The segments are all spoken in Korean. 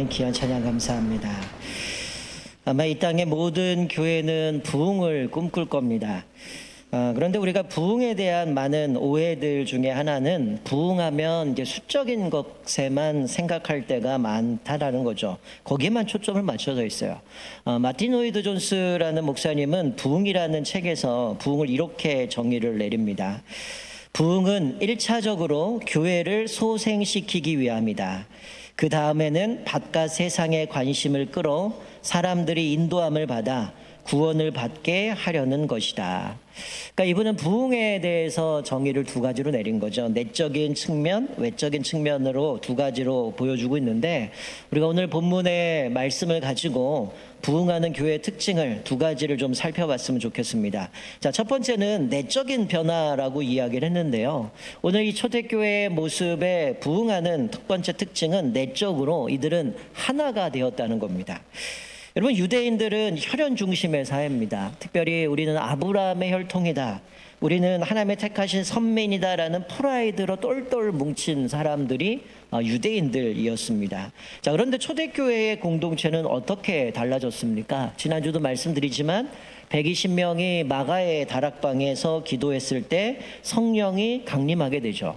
귀한 찬양 감사합니다. 아마 이 땅의 모든 교회는 부흥을 꿈꿀 겁니다. 그런데 우리가 부흥에 대한 많은 오해들 중에 하나는 부흥하면 이제 수적인 것에만 생각할 때가 많다라는 거죠. 거기에만 초점을 맞춰져 있어요. 마틴 로이드 존스라는 목사님은 부흥이라는 책에서 부흥을 이렇게 정의를 내립니다. 부흥은 1차적으로 교회를 소생시키기 위함이다. 그 다음에는 바깥 세상의 관심을 끌어 사람들이 인도함을 받아 구원을 받게 하려는 것이다. 그러니까 이분은 부흥에 대해서 정의를 두 가지로 내린 거죠. 내적인 측면, 외적인 측면으로 두 가지로 보여주고 있는데, 우리가 오늘 본문의 말씀을 가지고 부흥하는 교회의 특징을 두 가지를 좀 살펴봤으면 좋겠습니다. 자, 첫 번째는 내적인 변화라고 이야기를 했는데요. 오늘 이 초대교회의 모습에 부흥하는 첫 번째 특징은 내적으로 이들은 하나가 되었다는 겁니다. 여러분, 유대인들은 혈연 중심의 사회입니다. 특별히 우리는 아브라함의 혈통이다, 우리는 하나님의 택하신 선민이다라는 프라이드로 똘똘 뭉친 사람들이 유대인들이었습니다. 자, 그런데 초대교회의 공동체는 어떻게 달라졌습니까? 지난주도 말씀드리지만 120명이 마가의 다락방에서 기도했을 때 성령이 강림하게 되죠.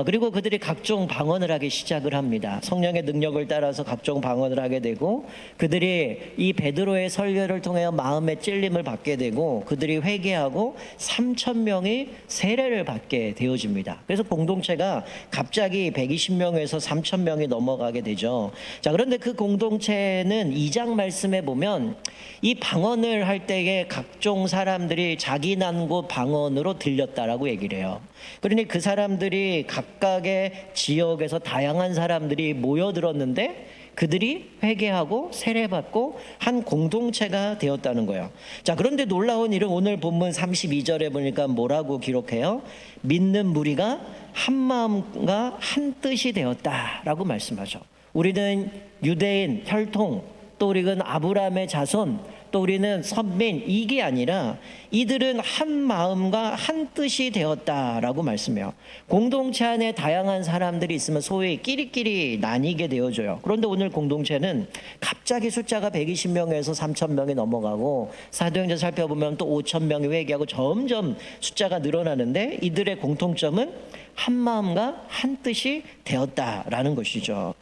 그리고 그들이 각종 방언을 하기 시작을 합니다. 성령의 능력을 따라서 각종 방언을 하게 되고, 그들이 이 베드로의 설교를 통해 마음의 찔림을 받게 되고, 그들이 회개하고 3,000명이 세례를 받게 되어집니다. 그래서 공동체가 갑자기 120명에서 3,000명이 넘어가게 되죠. 자, 그런데 그 공동체는 2장 말씀에 보면 이 방언을 할 때에 각종 사람들이 자기 난고 방언으로 들렸다라고 얘기를 해요. 그러니 그 사람들이 각각의 지역에서 다양한 사람들이 모여들었는데 그들이 회개하고 세례받고 한 공동체가 되었다는 거예요. 자, 그런데 놀라운 일은 오늘 본문 32절에 보니까 뭐라고 기록해요? 믿는 무리가 한 마음과 한 뜻이 되었다라고 말씀하죠. 우리는 유대인 혈통, 또 우리는 아브라함의 자손, 또 우리는 선민, 이게 아니라 이들은 한 마음과 한 뜻이 되었다라고 말씀해요. 공동체 안에 다양한 사람들이 있으면 소위 끼리끼리 나뉘게 되어져요. 그런데 오늘 공동체는 갑자기 숫자가 120명에서 3,000명이 넘어가고, 사도행전 살펴보면 또 5,000명이 회개하고 점점 숫자가 늘어나는데, 이들의 공통점은 한 마음과 한 뜻이 되었다라는 것이죠.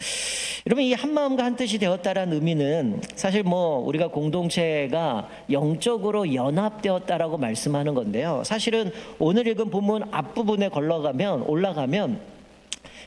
여러분, 이 한 마음과 한 뜻이 되었다라는 의미는 사실 우리가 공동체가 영적으로 연합되었다라고 말씀하는 건데요. 사실은 오늘 읽은 본문 앞부분에 올라가면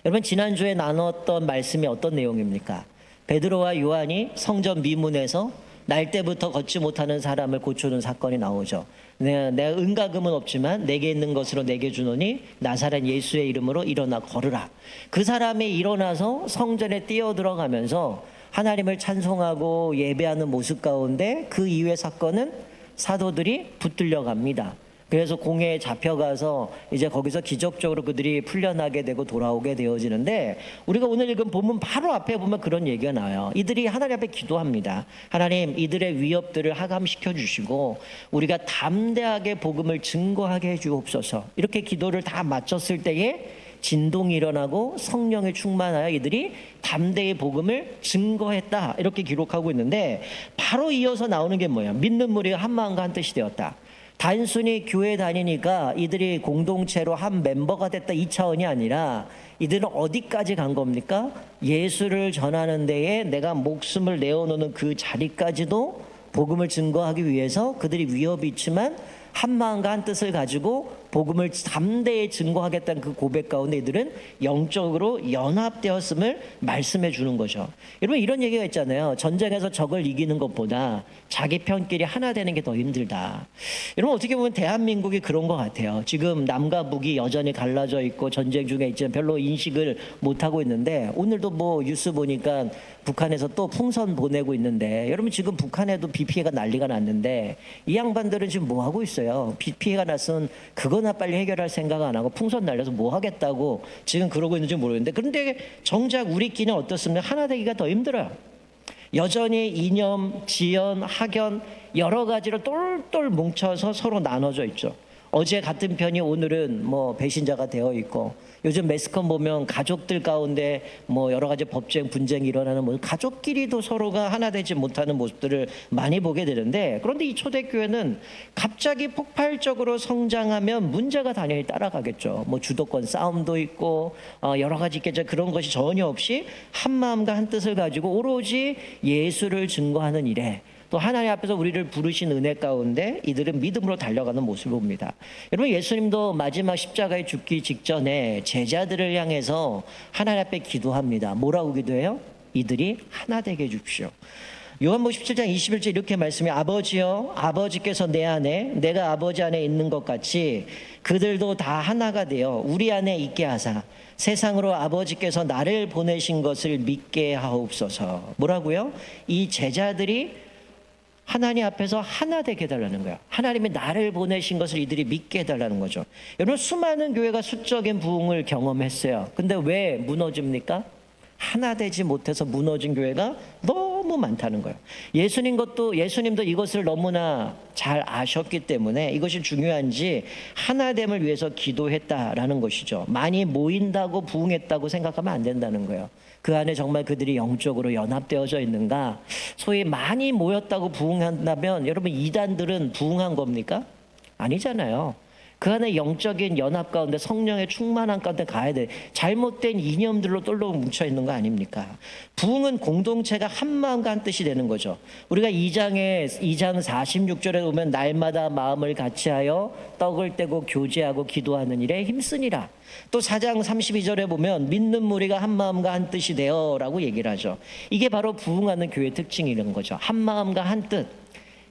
여러분, 지난주에 나눴던 말씀이 어떤 내용입니까? 베드로와 요한이 성전 미문에서 날 때부터 걷지 못하는 사람을 고쳐준 사건이 나오죠. 내가 은과금은 없지만 내게 있는 것으로 내게 주노니 나사렛 예수의 이름으로 일어나 걸으라. 그 사람이 일어나서 성전에 뛰어들어가면서 하나님을 찬송하고 예배하는 모습 가운데 그 이후의 사건은 사도들이 붙들려 갑니다. 그래서 공회에 잡혀가서 이제 거기서 기적적으로 그들이 풀려나게 되고 돌아오게 되어지는데, 우리가 오늘 읽은 본문 바로 앞에 보면 그런 얘기가 나와요. 이들이 하나님 앞에 기도합니다. 하나님, 이들의 위협들을 하감시켜 주시고 우리가 담대하게 복음을 증거하게 해 주옵소서. 이렇게 기도를 다 마쳤을 때에 진동이 일어나고 성령에 충만하여 이들이 담대히 복음을 증거했다, 이렇게 기록하고 있는데, 바로 이어서 나오는 게 뭐예요? 믿는 무리가 한 마음과 한 뜻이 되었다. 단순히 교회 다니니까 이들이 공동체로 한 멤버가 됐다, 이 차원이 아니라 이들은 어디까지 간 겁니까? 예수를 전하는 데에 내가 목숨을 내어놓는 그 자리까지도 복음을 증거하기 위해서 그들이 위협이 있지만 한 마음과 한 뜻을 가지고 복음을 담대히 증거하겠다는 그 고백 가운데 이들은 영적으로 연합되었음을 말씀해 주는 거죠. 여러분, 이런 얘기가 있잖아요. 전쟁에서 적을 이기는 것보다 자기 편끼리 하나 되는 게 더 힘들다. 여러분, 어떻게 보면 대한민국이 그런 것 같아요. 지금 남과 북이 여전히 갈라져 있고 전쟁 중에 있지만 별로 인식을 못하고 있는데, 오늘도 뉴스 보니까 북한에서 또 풍선 보내고 있는데, 여러분, 지금 북한에도 비 피해가 난리가 났는데 이 양반들은 지금 뭐 하고 있어요? 비 피해가 났으면 그거나 빨리 해결할 생각 안 하고 풍선 날려서 뭐 하겠다고 지금 그러고 있는지 모르겠는데, 그런데 정작 우리끼리는 어떻습니까? 하나 되기가 더 힘들어요. 여전히 이념, 지연, 학연 여러 가지로 똘똘 뭉쳐서 서로 나눠져 있죠. 어제 같은 편이 오늘은 뭐 배신자가 되어 있고, 요즘 매스컴 보면 가족들 가운데 뭐 여러 가지 법정 분쟁이 일어나는, 뭐 가족끼리도 서로가 하나 되지 못하는 모습들을 많이 보게 되는데, 그런데 이 초대교회는 갑자기 폭발적으로 성장하면 문제가 당연히 따라가겠죠. 뭐 주도권 싸움도 있고 여러 가지 있겠죠. 그런 것이 전혀 없이 한 마음과 한 뜻을 가지고 오로지 예수를 증거하는 일에, 또 하나님 앞에서 우리를 부르신 은혜 가운데 이들은 믿음으로 달려가는 모습을 봅니다. 여러분, 예수님도 마지막 십자가에 죽기 직전에 제자들을 향해서 하나님 앞에 기도합니다. 뭐라고 기도해요? 이들이 하나 되게 해주십시오. 요한복음 17장 21절 이렇게 말씀해, 아버지여, 아버지께서 내 안에, 내가 아버지 안에 있는 것 같이 그들도 다 하나가 되어 우리 안에 있게 하사 세상으로 아버지께서 나를 보내신 것을 믿게 하옵소서. 뭐라고요? 이 제자들이 하나님 앞에서 하나 되게 해달라는 거예요. 하나님이 나를 보내신 것을 이들이 믿게 해달라는 거죠. 여러분, 수많은 교회가 수적인 부흥을 경험했어요. 근데 왜 무너집니까? 하나 되지 못해서 무너진 교회가 너무 많다는 거예요. 예수님도 이것을 너무나 잘 아셨기 때문에 이것이 중요한지 하나됨을 위해서 기도했다라는 것이죠. 많이 모인다고 부흥했다고 생각하면 안 된다는 거예요. 그 안에 정말 그들이 영적으로 연합되어져 있는가? 소위 많이 모였다고 부흥한다면 여러분, 이단들은 부흥한 겁니까? 아니잖아요. 그 안에 영적인 연합 가운데 성령의 충만한 가운데 가야 돼. 잘못된 이념들로 똘똘 뭉쳐 있는 거 아닙니까? 부흥은 공동체가 한 마음과 한 뜻이 되는 거죠. 우리가 2장 46절에 보면 날마다 마음을 같이하여 떡을 떼고 교제하고 기도하는 일에 힘쓰니라. 또 4장 32절에 보면 믿는 무리가 한 마음과 한 뜻이 되어라고 얘기를 하죠. 이게 바로 부흥하는 교회 특징이라는 거죠. 한 마음과 한 뜻.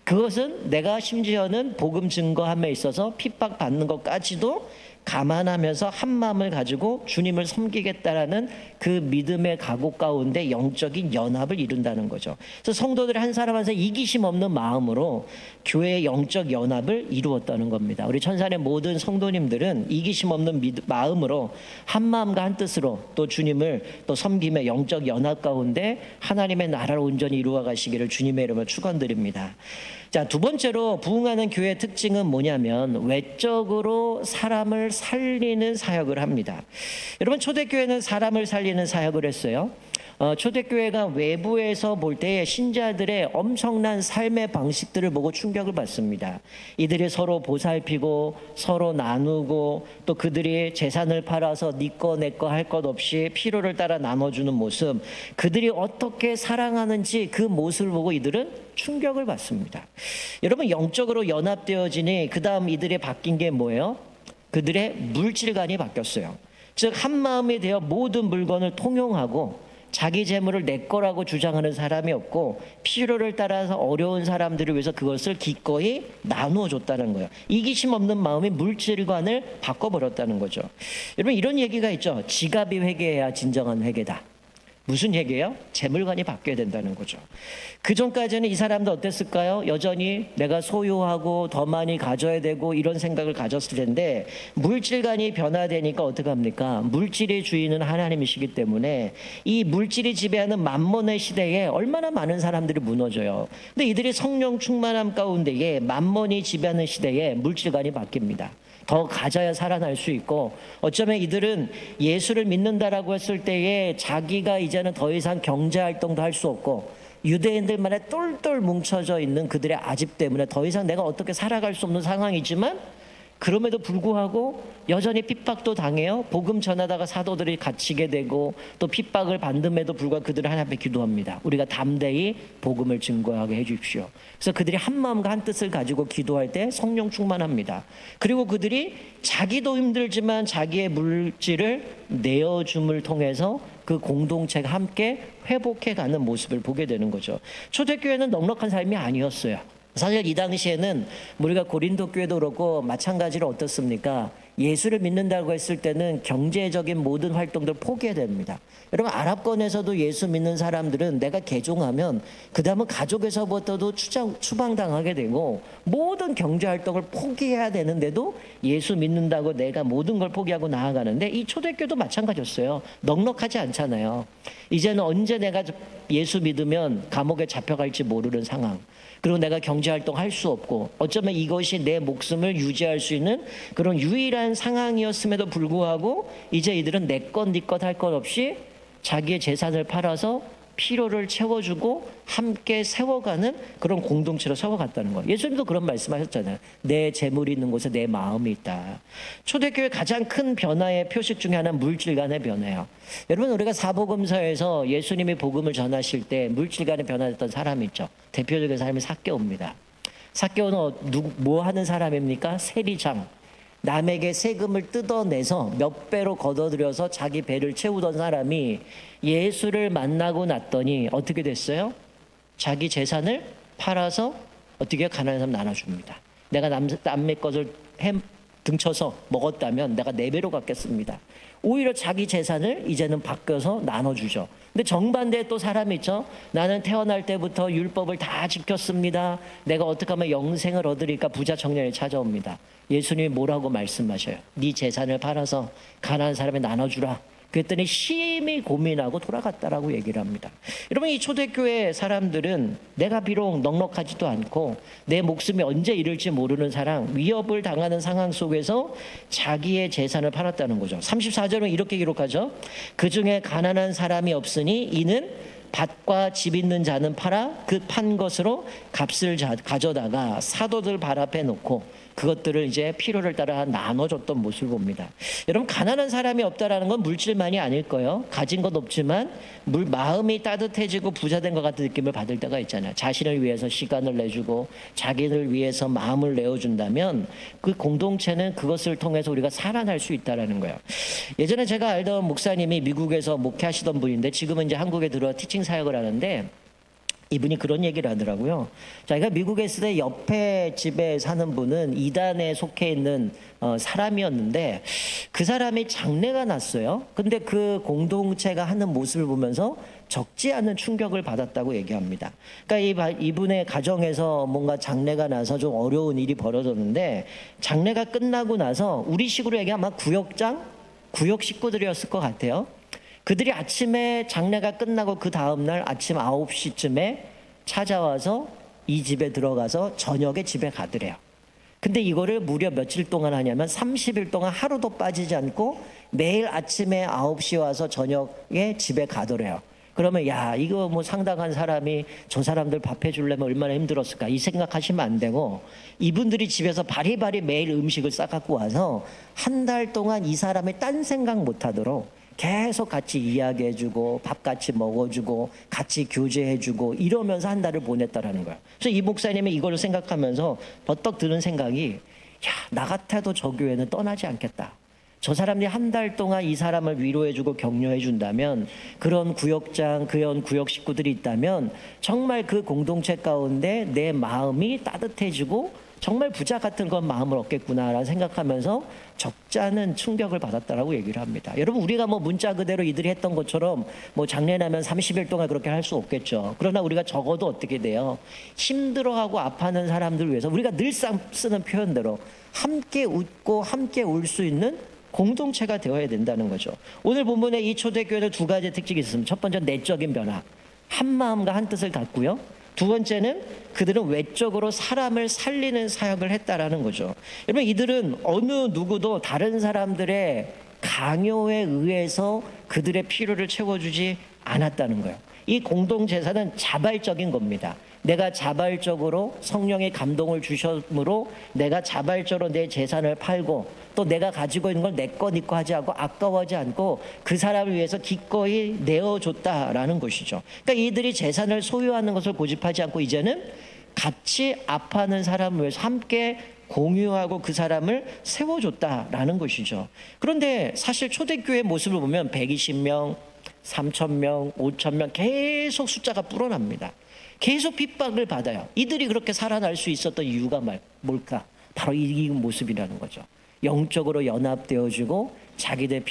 그것은 내가 심지어는 복음 증거함에 있어서 핍박받는 것까지도 감안하면서 한 마음을 가지고 주님을 섬기겠다라는 그 믿음의 각오 가운데 영적인 연합을 이룬다는 거죠. 그래서 성도들이 한 사람 한 사람 이기심 없는 마음으로 교회의 영적 연합을 이루었다는 겁니다. 우리 천산의 모든 성도님들은 이기심 없는 마음으로 한 마음과 한 뜻으로 또 주님을 또 섬김의 영적 연합 가운데 하나님의 나라를 온전히 이루어 가시기를 주님의 이름으로 축원드립니다. 자, 두 번째로 부흥하는 교회의 특징은 뭐냐면 외적으로 사람을 살리는 사역을 합니다. 여러분, 초대교회는 사람을 살리는 사역을 했어요. 초대교회가 외부에서 볼 때 신자들의 엄청난 삶의 방식들을 보고 충격을 받습니다. 이들이 서로 보살피고 서로 나누고 또 그들이 재산을 팔아서 네 거 내 거 할 것 없이 필요를 따라 나눠주는 모습, 그들이 어떻게 사랑하는지 그 모습을 보고 이들은 충격을 받습니다. 여러분, 영적으로 연합되어지니 그 다음 이들이 바뀐 게 뭐예요? 그들의 물질관이 바뀌었어요. 즉, 한 마음이 되어 모든 물건을 통용하고 자기 재물을 내 거라고 주장하는 사람이 없고 필요를 따라서 어려운 사람들을 위해서 그것을 기꺼이 나누어 줬다는 거예요. 이기심 없는 마음이 물질관을 바꿔버렸다는 거죠. 여러분, 이런 얘기가 있죠. 지갑이 회개해야 진정한 회개다. 무슨 얘기예요? 재물관이 바뀌어야 된다는 거죠. 그 전까지는 이 사람도 어땠을까요? 여전히 내가 소유하고 더 많이 가져야 되고 이런 생각을 가졌을 텐데 물질관이 변화되니까 어떡합니까? 물질의 주인은 하나님이시기 때문에 이 물질이 지배하는 만몬의 시대에 얼마나 많은 사람들이 무너져요. 근데 이들이 성령 충만함 가운데에 만몬이 지배하는 시대에 물질관이 바뀝니다. 더 가져야 살아날 수 있고, 어쩌면 이들은 예수를 믿는다라고 했을 때에 자기가 이제는 더 이상 경제활동도 할 수 없고 유대인들만의 똘똘 뭉쳐져 있는 그들의 아집 때문에 더 이상 내가 어떻게 살아갈 수 없는 상황이지만 그럼에도 불구하고 여전히 핍박도 당해요. 복음 전하다가 사도들이 갇히게 되고 또 핍박을 받음에도 불구하고 그들은 하나님 앞에 기도합니다. 우리가 담대히 복음을 증거하게 해주십시오. 그래서 그들이 한 마음과 한 뜻을 가지고 기도할 때 성령 충만합니다. 그리고 그들이 자기도 힘들지만 자기의 물질을 내어줌을 통해서 그 공동체가 함께 회복해가는 모습을 보게 되는 거죠. 초대교회는 넉넉한 삶이 아니었어요. 사실 이 당시에는 우리가 고린도 교회도 그렇고 마찬가지로 어떻습니까? 예수를 믿는다고 했을 때는 경제적인 모든 활동들 포기해야 됩니다. 여러분, 아랍권에서도 예수 믿는 사람들은 내가 개종하면 그 다음은 가족에서부터도 추방당하게 되고 모든 경제활동을 포기해야 되는데도 예수 믿는다고 내가 모든 걸 포기하고 나아가는데, 이 초대교도 마찬가지였어요. 넉넉하지 않잖아요. 이제는 언제 내가 예수 믿으면 감옥에 잡혀갈지 모르는 상황, 그리고 내가 경제활동 할 수 없고, 어쩌면 이것이 내 목숨을 유지할 수 있는 그런 유일한 상황이었음에도 불구하고 이제 이들은 내 것 네 것 할 것 없이 자기의 재산을 팔아서 필요를 채워주고 함께 세워가는 그런 공동체로 세워갔다는 거예요. 예수님도 그런 말씀하셨잖아요. 내 재물이 있는 곳에 내 마음이 있다. 초대교회 가장 큰 변화의 표식 중에 하나는 물질 간의 변화예요. 여러분, 우리가 사복음서에서 예수님이 복음을 전하실 때 물질 간의 변화됐던 사람이 있죠. 대표적인 사람이 삭개오입니다. 삭개오는 뭐 하는 사람입니까? 세리장. 남에게 세금을 뜯어내서 몇 배로 걷어들여서 자기 배를 채우던 사람이 예수를 만나고 났더니 어떻게 됐어요? 자기 재산을 팔아서 어떻게 가난한 사람 나눠줍니다. 내가 남의 것을 등쳐서 먹었다면 내가 4배로 갚겠습니다. 오히려 자기 재산을 이제는 바꿔서 나눠주죠. 근데 정반대에 또 사람이 있죠. 나는 태어날 때부터 율법을 다 지켰습니다. 내가 어떻게 하면 영생을 얻으리까 부자 청년이 찾아옵니다. 예수님이 뭐라고 말씀하셔요? 네 재산을 팔아서 가난한 사람에 나눠주라. 그랬더니 심히 고민하고 돌아갔다라고 얘기를 합니다. 여러분, 이 초대교회 사람들은 내가 비록 넉넉하지도 않고 내 목숨이 언제 이를지 모르는 상황, 위협을 당하는 상황 속에서 자기의 재산을 팔았다는 거죠. 34절은 이렇게 기록하죠. 그 중에 가난한 사람이 없으니 이는 밭과 집 있는 자는 팔아 그 판 것으로 값을 가져다가 사도들 발 앞에 놓고 그것들을 이제 필요를 따라 나눠줬던 모습을 봅니다. 여러분, 가난한 사람이 없다라는 건 물질만이 아닐 거예요. 가진 것 없지만 마음이 따뜻해지고 부자된 것 같은 느낌을 받을 때가 있잖아요. 자신을 위해서 시간을 내주고 자기를 위해서 마음을 내어준다면 그 공동체는 그것을 통해서 우리가 살아날 수 있다라는 거예요. 예전에 제가 알던 목사님이 미국에서 목회하시던 분인데 지금은 이제 한국에 들어와 티칭 사역을 하는데, 이분이 그런 얘기를 하더라고요. 자기가 미국에 있을 때 옆에 집에 사는 분은 이단에 속해 있는 사람이었는데 그 사람이 장례가 났어요. 근데 그 공동체가 하는 모습을 보면서 적지 않은 충격을 받았다고 얘기합니다. 그러니까 이분의 가정에서 뭔가 장례가 나서 좀 어려운 일이 벌어졌는데, 장례가 끝나고 나서 우리식으로 얘기하면 아마 구역 식구들이었을 것 같아요. 그들이 아침에 장례가 끝나고 그 다음날 아침 9시쯤에 찾아와서 이 집에 들어가서 저녁에 집에 가더래요. 근데 이거를 무려 며칠 동안 하냐면 30일 동안 하루도 빠지지 않고 매일 아침에 9시 와서 저녁에 집에 가더래요. 그러면 야, 이거 뭐 상당한 사람이 저 사람들 밥 해주려면 얼마나 힘들었을까 이 생각하시면 안 되고, 이분들이 집에서 바리바리 매일 음식을 싸갖고 와서 한 달 동안 이 사람이 딴 생각 못하도록 계속 같이 이야기해주고 밥 같이 먹어주고 같이 교제해주고 이러면서 한 달을 보냈다라는 거예요. 그래서 이 목사님이 이걸 생각하면서 버떡 드는 생각이, 야, 나 같아도 저 교회는 떠나지 않겠다. 저 사람들이 한 달 동안 이 사람을 위로해주고 격려해준다면, 그런 구역장, 그런 구역 식구들이 있다면 정말 그 공동체 가운데 내 마음이 따뜻해지고 정말 부자 같은 건 마음을 얻겠구나라는 생각하면서 적지 않은 충격을 받았다라고 얘기를 합니다. 여러분, 우리가 뭐 문자 그대로 이들이 했던 것처럼 뭐 장례 나면 30일 동안 그렇게 할 수 없겠죠. 그러나 우리가 적어도 어떻게 돼요? 힘들어하고 아파하는 사람들을 위해서 우리가 늘상 쓰는 표현대로 함께 웃고 함께 울 수 있는 공동체가 되어야 된다는 거죠. 오늘 본문에 이 초대교회는 2가지 특징이 있습니다. 첫 번째는 내적인 변화, 한 마음과 한 뜻을 갖고요. 두 번째는 그들은 외적으로 사람을 살리는 사역을 했다라는 거죠. 여러분, 이들은 어느 누구도 다른 사람들의 강요에 의해서 그들의 필요를 채워주지 않았다는 거예요. 이 공동제사는 자발적인 겁니다. 내가 자발적으로 성령의 감동을 주셨으므로 내가 자발적으로 내 재산을 팔고 또 내가 가지고 있는 걸 내 거 네 거 하지 않고 아까워하지 않고 그 사람을 위해서 기꺼이 내어줬다라는 것이죠. 그러니까 이들이 재산을 소유하는 것을 고집하지 않고 이제는 같이 아파하는 사람을 위해서 함께 공유하고 그 사람을 세워줬다라는 것이죠. 그런데 사실 초대교회 모습을 보면 120명, 3,000명, 5,000명 계속 숫자가 불어납니다. 계속 핍박을 받아요. 이들이 그렇게 살아날 수 있었던 이유가 뭘까? 바로 이 모습이라는 거죠. 영적으로 연합되어지고 자기들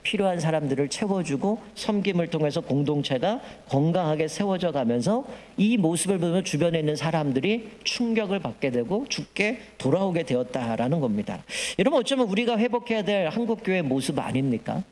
필요한 사람들을 채워주고 섬김을 통해서 공동체가 건강하게 세워져 가면서 이 모습을 보면 주변에 있는 사람들이 충격을 받게 되고 죽게 돌아오게 되었다라는 겁니다. 여러분, 어쩌면 우리가 회복해야 될 한국교회의 모습 아닙니까?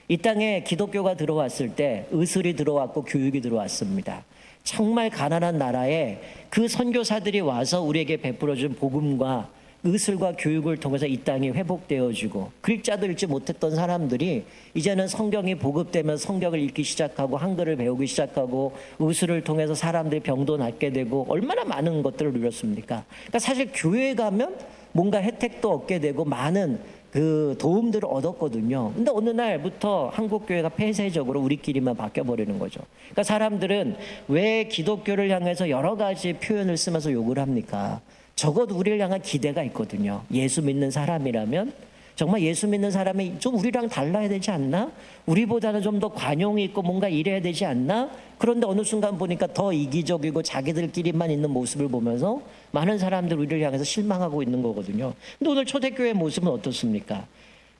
이 땅에 기독교가 들어왔을 때 의술이 들어왔고 교육이 들어왔습니다. 정말 가난한 나라에 그 선교사들이 와서 우리에게 베풀어준 복음과 의술과 교육을 통해서 이 땅이 회복되어지고 글자도 읽지 못했던 사람들이 이제는 성경이 보급되면서 성경을 읽기 시작하고 한글을 배우기 시작하고 의술을 통해서 사람들이 병도 낫게 되고 얼마나 많은 것들을 누렸습니까? 그러니까 사실 교회에 가면 뭔가 혜택도 얻게 되고 많은 그 도움들을 얻었거든요. 근데 어느 날부터 한국교회가 폐쇄적으로 우리끼리만 바뀌어버리는 거죠. 그러니까 사람들은 왜 기독교를 향해서 여러 가지 표현을 쓰면서 욕을 합니까? 적어도 우리를 향한 기대가 있거든요. 예수 믿는 사람이라면 정말 예수 믿는 사람이 좀 우리랑 달라야 되지 않나? 우리보다는 좀 더 관용이 있고 뭔가 이래야 되지 않나? 그런데 어느 순간 보니까 더 이기적이고 자기들끼리만 있는 모습을 보면서 많은 사람들 우리를 향해서 실망하고 있는 거거든요. 근데 오늘 초대교회의 모습은 어떻습니까?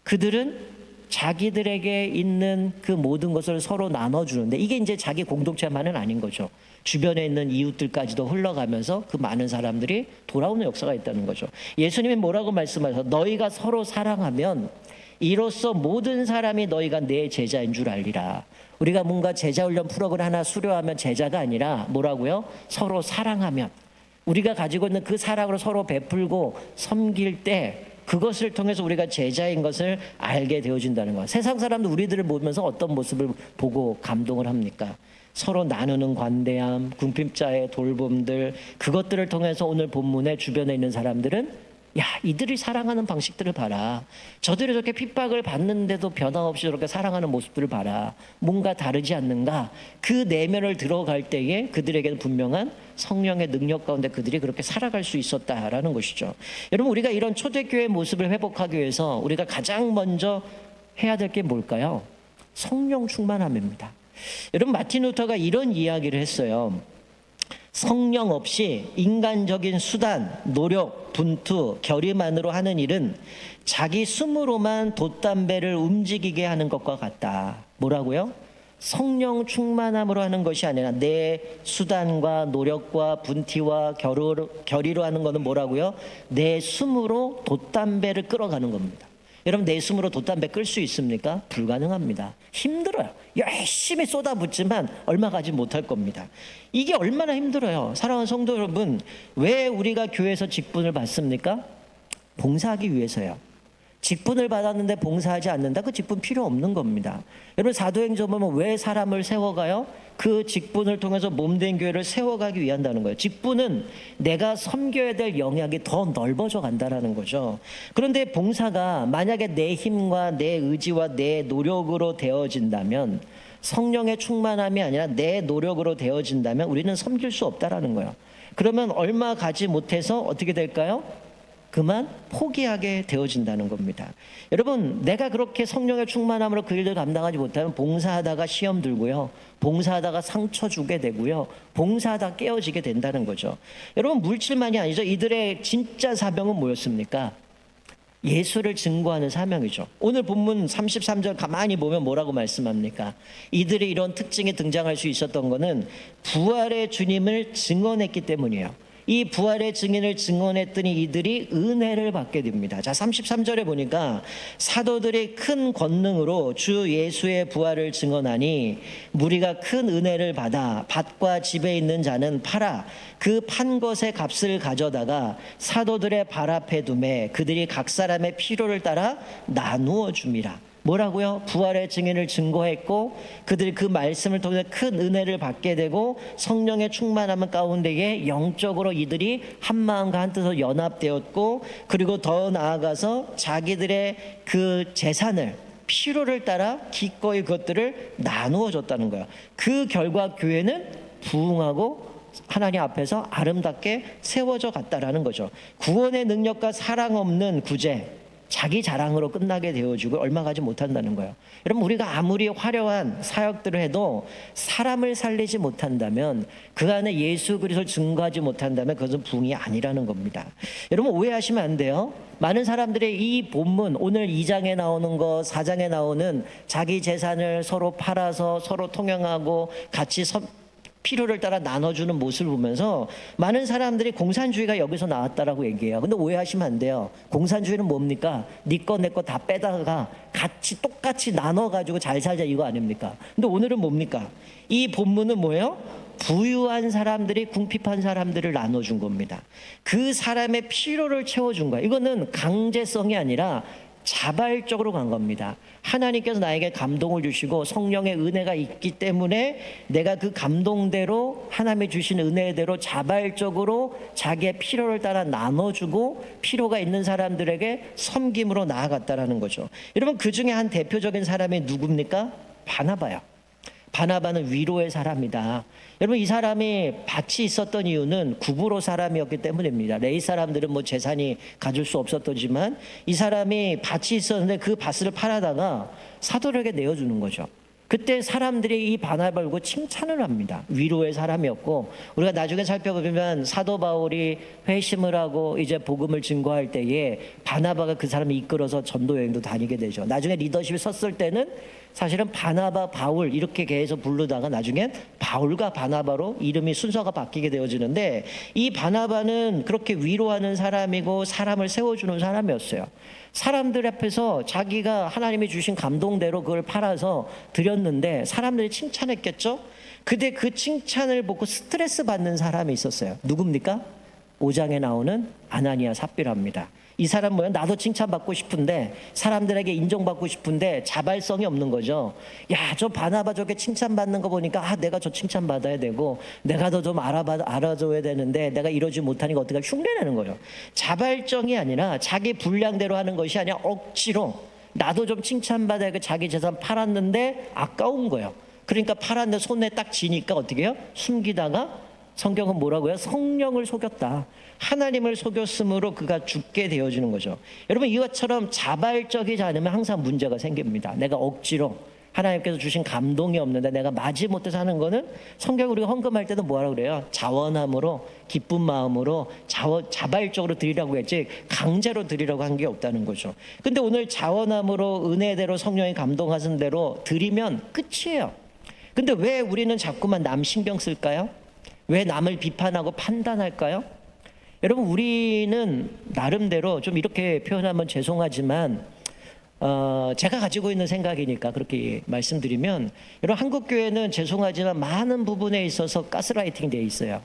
그들은 자기들에게 있는 그 모든 것을 서로 나눠주는데 이게 이제 자기 공동체만은 아닌 거죠. 주변에 있는 이웃들까지도 흘러가면서 그 많은 사람들이 돌아오는 역사가 있다는 거죠. 예수님이 뭐라고 말씀하셔서 너희가 서로 사랑하면 이로써 모든 사람이 너희가 내 제자인 줄 알리라. 우리가 뭔가 제자훈련 프로그램 하나 수료하면 제자가 아니라 뭐라고요? 서로 사랑하면 우리가 가지고 있는 그 사랑으로 서로 베풀고 섬길 때 그것을 통해서 우리가 제자인 것을 알게 되어진다는 거예요. 세상 사람도 우리들을 보면서 어떤 모습을 보고 감동을 합니까? 서로 나누는 관대함, 궁핍자의 돌봄들, 그것들을 통해서 오늘 본문에 주변에 있는 사람들은 야, 이들이 사랑하는 방식들을 봐라. 저들이 저렇게 핍박을 받는데도 변함없이 저렇게 사랑하는 모습들을 봐라. 뭔가 다르지 않는가? 그 내면을 들어갈 때에 그들에게는 분명한 성령의 능력 가운데 그들이 그렇게 살아갈 수 있었다라는 것이죠. 여러분, 우리가 이런 초대교회의 모습을 회복하기 위해서 우리가 가장 먼저 해야 될 게 뭘까요? 성령 충만함입니다. 여러분, 마틴 루터가 이런 이야기를 했어요. 성령 없이 인간적인 수단, 노력, 분투, 결의만으로 하는 일은 자기 숨으로만 돛담배를 움직이게 하는 것과 같다. 뭐라고요? 성령 충만함으로 하는 것이 아니라 내 수단과 노력과 분티와 결의로 하는 것은 뭐라고요? 내 숨으로 돛담배를 끌어가는 겁니다. 여러분, 내 숨으로 돛담배 끌 수 있습니까? 불가능합니다. 힘들어요. 열심히 쏟아붓지만 얼마 가지 못할 겁니다. 이게 얼마나 힘들어요. 사랑하는 성도 여러분, 왜 우리가 교회에서 직분을 받습니까? 봉사하기 위해서요. 직분을 받았는데 봉사하지 않는다? 그 직분 필요 없는 겁니다. 여러분, 사도행전 보면 왜 사람을 세워가요? 그 직분을 통해서 몸된 교회를 세워가기 위한다는 거예요. 직분은 내가 섬겨야 될 영역이 더 넓어져 간다는 거죠. 그런데 봉사가 만약에 내 힘과 내 의지와 내 노력으로 되어진다면, 성령의 충만함이 아니라 내 노력으로 되어진다면 우리는 섬길 수 없다라는 거예요. 그러면 얼마 가지 못해서 어떻게 될까요? 그만 포기하게 되어진다는 겁니다. 여러분, 내가 그렇게 성령의 충만함으로 그 일을 감당하지 못하면 봉사하다가 시험 들고요, 봉사하다가 상처 주게 되고요, 봉사하다가 깨어지게 된다는 거죠. 여러분, 물질만이 아니죠. 이들의 진짜 사명은 뭐였습니까? 예수를 증거하는 사명이죠. 오늘 본문 33절 가만히 보면 뭐라고 말씀합니까? 이들의 이런 특징이 등장할 수 있었던 것은 부활의 주님을 증언했기 때문이에요. 이 부활의 증인을 증언했더니 이들이 은혜를 받게 됩니다. 자, 33절에 보니까 사도들이 큰 권능으로 주 예수의 부활을 증언하니 무리가 큰 은혜를 받아 밭과 집에 있는 자는 팔아 그 판 것의 값을 가져다가 사도들의 발 앞에 두매 그들이 각 사람의 필요를 따라 나누어 줍니다. 뭐라고요? 부활의 증인을 증거했고 그들이 그 말씀을 통해 큰 은혜를 받게 되고 성령의 충만함 가운데에 영적으로 이들이 한 마음과 한 뜻으로 연합되었고, 그리고 더 나아가서 자기들의 그 재산을 필요를 따라 기꺼이 그것들을 나누어 줬다는 거예요. 그 결과 교회는 부흥하고 하나님 앞에서 아름답게 세워져 갔다라는 거죠. 구원의 능력과 사랑 없는 구제, 자기 자랑으로 끝나게 되어지고 얼마 가지 못한다는 거예요. 여러분, 우리가 아무리 화려한 사역들을 해도 사람을 살리지 못한다면, 그 안에 예수 그리스도를 증거하지 못한다면 그것은 부흥이 아니라는 겁니다. 여러분, 오해하시면 안 돼요. 많은 사람들이 이 본문, 오늘 2장에 나오는 거, 4장에 나오는 자기 재산을 서로 팔아서 서로 통용하고 같이 필요를 따라 나눠주는 모습을 보면서 많은 사람들이 공산주의가 여기서 나왔다라고 얘기해요. 근데 오해하시면 안 돼요. 공산주의는 뭡니까? 네 거 내 거 다 빼다가 같이 똑같이 나눠가지고 잘 살자, 이거 아닙니까? 근데 오늘은 뭡니까? 이 본문은 뭐예요? 부유한 사람들이 궁핍한 사람들을 나눠준 겁니다. 그 사람의 필요를 채워준 거야. 이거는 강제성이 아니라 자발적으로 간 겁니다. 하나님께서 나에게 감동을 주시고 성령의 은혜가 있기 때문에 내가 그 감동대로, 하나님이 주신 은혜대로 자발적으로 자기의 필요를 따라 나눠주고 필요가 있는 사람들에게 섬김으로 나아갔다라는 거죠. 여러분, 그 중에 한 대표적인 사람이 누굽니까? 바나바요. 바나바는 위로의 사람이다. 여러분, 이 사람이 밭이 있었던 이유는 구부로 사람이었기 때문입니다. 레위 사람들은 뭐 재산이 가질 수 없었지만 이 사람이 밭이 있었는데 그 밭을 팔아다가 사도에게 내어주는 거죠. 그때 사람들이 이 바나바를 보고 칭찬을 합니다. 위로의 사람이었고, 우리가 나중에 살펴보면 사도 바울이 회심을 하고 이제 복음을 증거할 때에 바나바가 그 사람을 이끌어서 전도 여행도 다니게 되죠. 나중에 리더십이 섰을 때는 사실은 바나바, 바울 이렇게 계속 부르다가 나중엔 바울과 바나바로 이름이 순서가 바뀌게 되어지는데, 이 바나바는 그렇게 위로하는 사람이고 사람을 세워주는 사람이었어요. 사람들 앞에서 자기가 하나님이 주신 감동대로 그걸 팔아서 드렸는데 사람들이 칭찬했겠죠? 근데 그 칭찬을 보고 스트레스 받는 사람이 있었어요. 누굽니까? 5장에 나오는 아나니아 삽비라입니다. 이 사람 뭐야? 나도 칭찬받고 싶은데, 사람들에게 인정받고 싶은데 자발성이 없는 거죠. 야, 저 바나바 저게 칭찬받는 거 보니까 내가 저 칭찬받아야 되고 내가 더 좀 알아줘야 되는데 내가 이러지 못하니까 어떻게 흉내내는 거예요. 자발성이 아니라 자기 분량대로 하는 것이 아니라 억지로 나도 좀 칭찬받아야 자기 재산 팔았는데 아까운 거예요. 그러니까 팔았는데 손에 딱 쥐니까 어떻게 해요? 숨기다가, 성경은 뭐라고요? 성령을 속였다. 하나님을 속였으므로 그가 죽게 되어지는 거죠. 여러분, 이것처럼 자발적이지 않으면 항상 문제가 생깁니다. 내가 억지로, 하나님께서 주신 감동이 없는데 내가 마지못해서 하는 거는, 성경 우리가 헌금할 때도 뭐라고 그래요? 자원함으로, 기쁜 마음으로 자발적으로 드리라고 했지 강제로 드리라고 한 게 없다는 거죠. 근데 오늘 자원함으로 은혜대로 성령이 감동하신 대로 드리면 끝이에요. 근데 왜 우리는 자꾸만 남 신경 쓸까요? 왜 남을 비판하고 판단할까요? 여러분, 우리는 나름대로 좀 이렇게 표현하면 죄송하지만 제가 가지고 있는 생각이니까 그렇게 말씀드리면, 여러분, 한국교회는 죄송하지만 많은 부분에 있어서 가스라이팅 되어 있어요.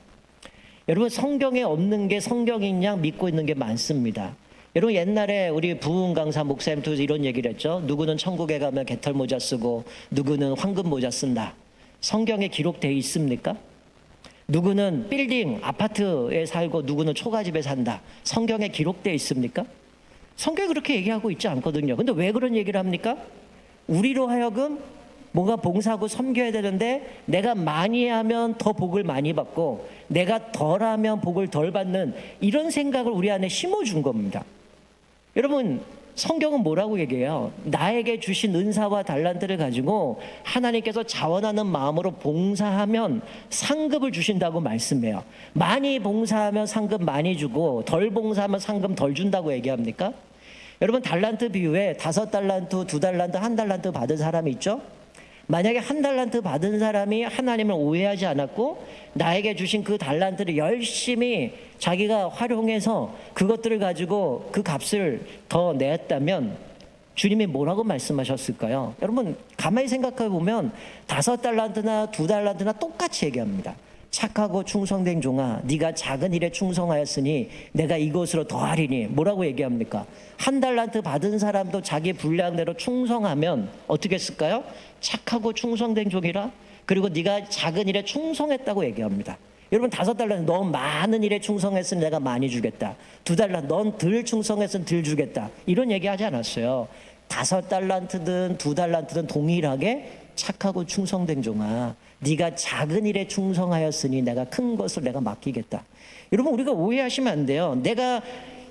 여러분, 성경에 없는 게 성경인 양 믿고 있는 게 많습니다. 여러분, 옛날에 우리 부흥 강사 목사님도 이런 얘기를 했죠. 누구는 천국에 가면 개털 모자 쓰고 누구는 황금 모자 쓴다. 성경에 기록되어 있습니까? 누구는 빌딩, 아파트에 살고 누구는 초가집에 산다. 성경에 기록되어 있습니까? 성경이 그렇게 얘기하고 있지 않거든요. 근데 왜 그런 얘기를 합니까? 우리로 하여금 뭔가 봉사하고 섬겨야 되는데 내가 많이 하면 더 복을 많이 받고 내가 덜하면 복을 덜 받는 이런 생각을 우리 안에 심어준 겁니다. 여러분, 성경은 뭐라고 얘기해요? 나에게 주신 은사와 달란트를 가지고 하나님께서 자원하는 마음으로 봉사하면 상급을 주신다고 말씀해요. 많이 봉사하면 상급 많이 주고 덜 봉사하면 상급 덜 준다고 얘기합니까? 여러분, 달란트 비유에 5달란트, 2달란트, 1달란트 받은 사람이 있죠? 만약에 1달란트 받은 사람이 하나님을 오해하지 않았고 나에게 주신 그 달란트를 열심히 자기가 활용해서 그것들을 가지고 그 값을 더 냈다면 주님이 뭐라고 말씀하셨을까요? 여러분, 가만히 생각해 보면 5달란트나 2달란트나 똑같이 얘기합니다. 착하고 충성된 종아, 네가 작은 일에 충성하였으니 내가 이것으로 더하리니. 뭐라고 얘기합니까? 1달란트 받은 사람도 자기 분량대로 충성하면 어떻게 했을까요? 착하고 충성된 종이라. 그리고 네가 작은 일에 충성했다고 얘기합니다. 여러분, 5달란트 넌 많은 일에 충성했으니 내가 많이 주겠다. 2달란트 넌 덜 충성했으니 덜 주겠다. 이런 얘기하지 않았어요. 5달란트든 2달란트든 동일하게 착하고 충성된 종아, 네가 작은 일에 충성하였으니 내가 큰 것을 내가 맡기겠다. 여러분, 우리가 오해하시면 안 돼요. 내가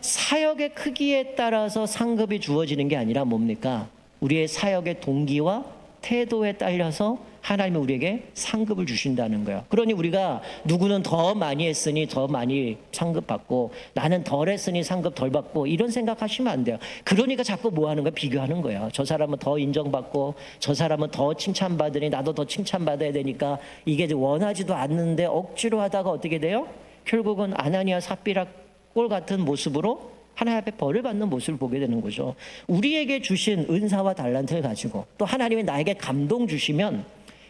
사역의 크기에 따라서 상급이 주어지는 게 아니라 뭡니까? 우리의 사역의 동기와 태도에 딸려서 하나님이 우리에게 상급을 주신다는 거예요. 그러니 우리가 누구는 더 많이 했으니 더 많이 상급 받고 나는 덜 했으니 상급 덜 받고 이런 생각하시면 안 돼요. 그러니까 자꾸 뭐 하는 거예요? 비교하는 거예요. 저 사람은 더 인정받고 저 사람은 더 칭찬받으니 나도 더 칭찬받아야 되니까 이게 원하지도 않는데 억지로 하다가 어떻게 돼요? 결국은 아나니아 삽비라 꼴 같은 모습으로 하나님 앞에 벌을 받는 모습을 보게 되는 거죠. 우리에게 주신 은사와 달란트를 가지고 또 하나님이 나에게 감동 주시면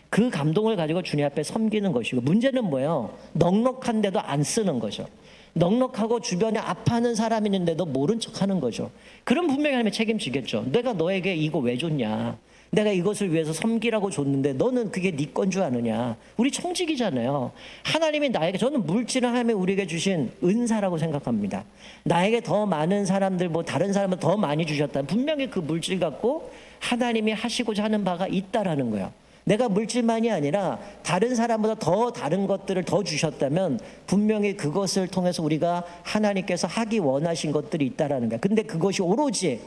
그 감동을 가지고 주님 앞에 섬기는 것이고, 문제는 뭐예요? 넉넉한데도 안 쓰는 거죠. 넉넉하고 주변에 아파하는 사람이 있는데도 모른 척하는 거죠. 그럼 분명히 하나님이 책임지겠죠. 내가 너에게 이거 왜 줬냐? 내가 이것을 위해서 섬기라고 줬는데 너는 그게 네 건 줄 아느냐? 우리 청직이잖아요. 하나님이 나에게, 저는 물질은 하나님이 우리에게 주신 은사라고 생각합니다. 나에게 더 많은 사람들, 뭐 다른 사람은 더 많이 주셨다. 분명히 그 물질 갖고 하나님이 하시고자 하는 바가 있다라는 거예요. 내가 물질만이 아니라 다른 사람보다 더 다른 것들을 더 주셨다면 분명히 그것을 통해서 우리가 하나님께서 하기 원하신 것들이 있다라는 거예요. 근데 그것이 오로지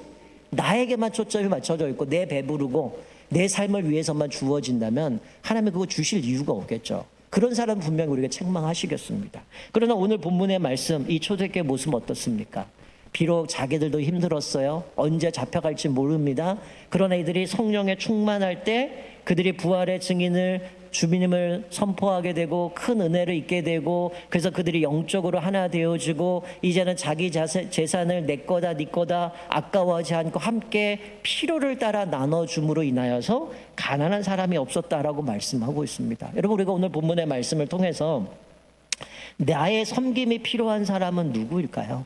나에게만 초점이 맞춰져 있고 내 배부르고 내 삶을 위해서만 주어진다면 하나님이 그거 주실 이유가 없겠죠. 그런 사람 분명히 우리가 책망하시겠습니다. 그러나 오늘 본문의 말씀, 이 초대교회 모습 어떻습니까? 비록 자기들도 힘들었어요. 언제 잡혀갈지 모릅니다. 그러나 이들이 성령에 충만할 때 그들이 부활의 증인을, 주님을 선포하게 되고 큰 은혜를 입게 되고, 그래서 그들이 영적으로 하나 되어지고 이제는 자기 재산을 내 거다 네 거다 아까워하지 않고 함께 필요를 따라 나눠줌으로 인하여서 가난한 사람이 없었다라고 말씀하고 있습니다. 여러분, 우리가 오늘 본문의 말씀을 통해서 나의 섬김이 필요한 사람은 누구일까요?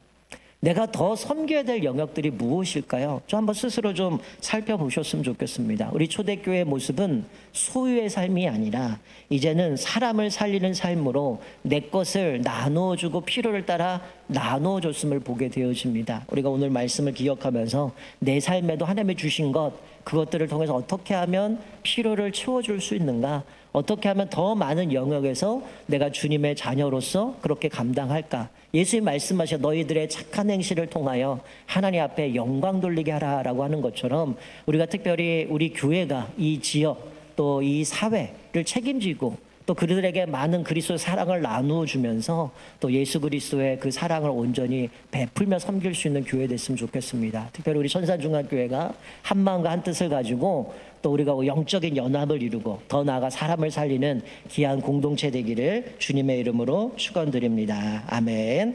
내가 더 섬겨야 될 영역들이 무엇일까요? 저 한번 스스로 좀 살펴보셨으면 좋겠습니다. 우리 초대교회의 모습은 소유의 삶이 아니라 이제는 사람을 살리는 삶으로 내 것을 나누어주고 필요를 따라 나누어줬음을 보게 되어집니다. 우리가 오늘 말씀을 기억하면서 내 삶에도 하나님이 주신 것, 그것들을 통해서 어떻게 하면 필요를 채워줄 수 있는가? 어떻게 하면 더 많은 영역에서 내가 주님의 자녀로서 그렇게 감당할까? 예수님 말씀하셔 너희들의 착한 행실을 통하여 하나님 앞에 영광 돌리게 하라라고 하는 것처럼 우리가 특별히 우리 교회가 이 지역 또 이 사회를 책임지고 또 그들에게 많은 그리스도의 사랑을 나누어 주면서 또 예수 그리스도의 그 사랑을 온전히 베풀며 섬길 수 있는 교회 됐으면 좋겠습니다. 특별히 우리 천산중학교회가 한 마음과 한 뜻을 가지고 또 우리가 영적인 연합을 이루고 더 나아가 사람을 살리는 귀한 공동체 되기를 주님의 이름으로 축원드립니다. 아멘.